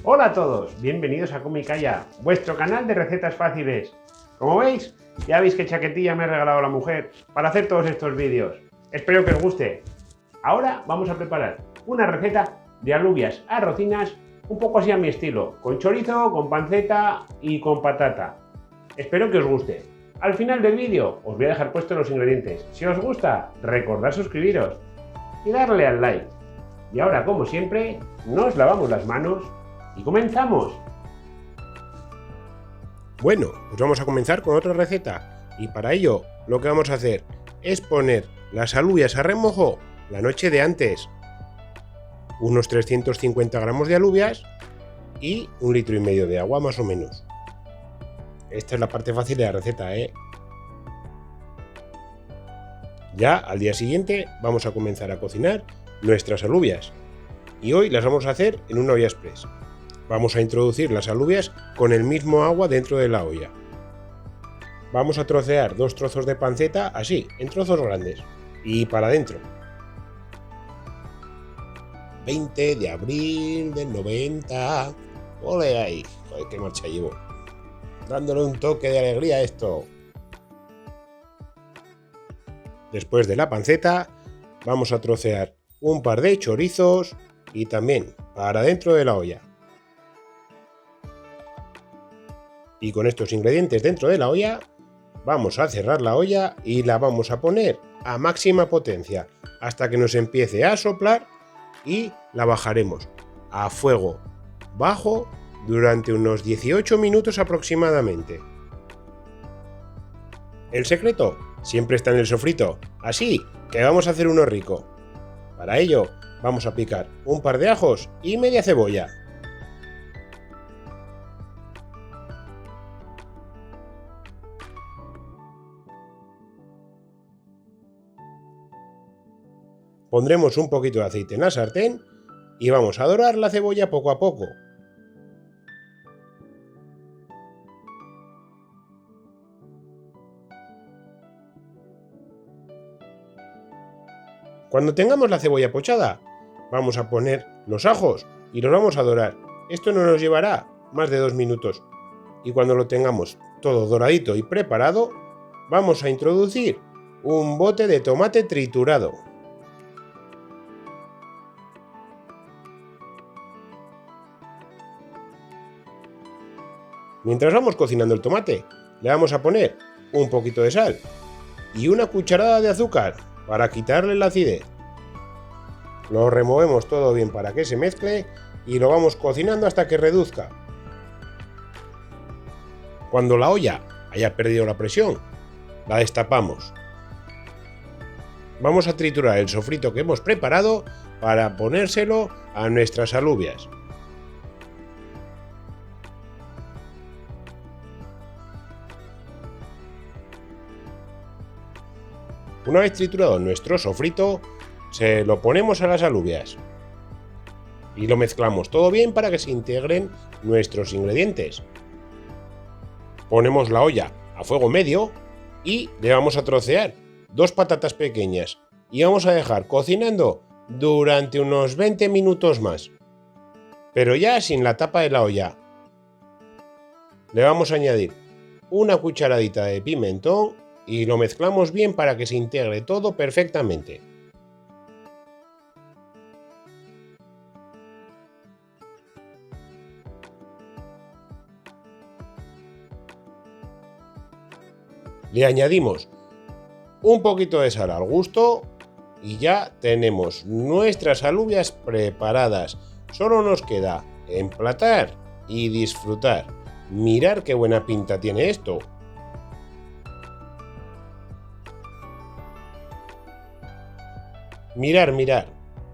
Hola a todos, bienvenidos a Comicaya, vuestro canal de recetas fáciles. Como veis, ya veis qué chaquetilla me ha regalado la mujer para hacer todos estos vídeos. Espero que os guste. Ahora vamos a preparar una receta de alubias arrocinas un poco así a mi estilo, con chorizo, con panceta y con patata. Espero que os guste. Al final del vídeo os voy a dejar puestos los ingredientes. Si os gusta, recordad suscribiros y darle al like. Y ahora, como siempre, nos lavamos las manos y comenzamos. Bueno, pues vamos a comenzar con otra receta y para ello lo que vamos a hacer es poner las alubias a remojo la noche de antes. Unos 350 gramos de alubias y 1,5 litros de agua más o menos. Esta es la parte fácil de la receta, Ya al día siguiente vamos a comenzar a cocinar nuestras alubias y hoy las vamos a hacer en una olla express. Vamos a introducir las alubias con el mismo agua dentro de la olla. Vamos a trocear 2 trozos de panceta así, en trozos grandes y para adentro. 20 de abril del 90. ¡Ole ahí! ¡Joder, qué marcha llevo! Dándole un toque de alegría a esto. Después de la panceta, vamos a trocear un par de chorizos y también para dentro de la olla. Y con estos ingredientes dentro de la olla, vamos a cerrar la olla y la vamos a poner a máxima potencia hasta que nos empiece a soplar y la bajaremos a fuego bajo durante unos 18 minutos aproximadamente. El secreto siempre está en el sofrito, así que vamos a hacer uno rico. Para ello vamos a picar un par de ajos y media cebolla. Pondremos un poquito de aceite en la sartén y vamos a dorar la cebolla poco a poco. Cuando tengamos la cebolla pochada, vamos a poner los ajos y los vamos a dorar. Esto no nos llevará más de 2 minutos. Y cuando lo tengamos todo doradito y preparado, vamos a introducir un bote de tomate triturado. Mientras vamos cocinando el tomate, le vamos a poner un poquito de sal y una cucharada de azúcar para quitarle la acidez. Lo removemos todo bien para que se mezcle y lo vamos cocinando hasta que reduzca. Cuando la olla haya perdido la presión, la destapamos. Vamos a triturar el sofrito que hemos preparado para ponérselo a nuestras alubias. Una vez triturado nuestro sofrito, se lo ponemos a las alubias y lo mezclamos todo bien para que se integren nuestros ingredientes. Ponemos la olla a fuego medio y le vamos a trocear 2 patatas pequeñas y vamos a dejar cocinando durante unos 20 minutos más, pero ya sin la tapa de la olla. Le vamos a añadir una cucharadita de pimentón y lo mezclamos bien para que se integre todo perfectamente. Le añadimos un poquito de sal al gusto y ya tenemos nuestras alubias preparadas. Solo nos queda emplatar y disfrutar. Mirad qué buena pinta tiene esto. Mirad,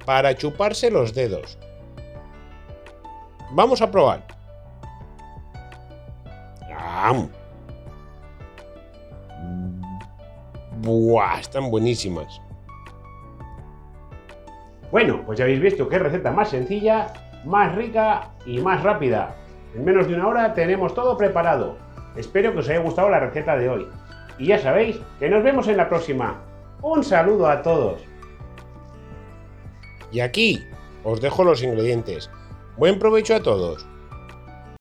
para chuparse los dedos. Vamos a probar. ¡Am! ¡Buah! Están buenísimas. Bueno, pues ya habéis visto qué receta más sencilla, más rica y más rápida. En menos de una hora tenemos todo preparado. Espero que os haya gustado la receta de hoy. Y ya sabéis que nos vemos en la próxima. Un saludo a todos. Y aquí os dejo los ingredientes. Buen provecho a todos.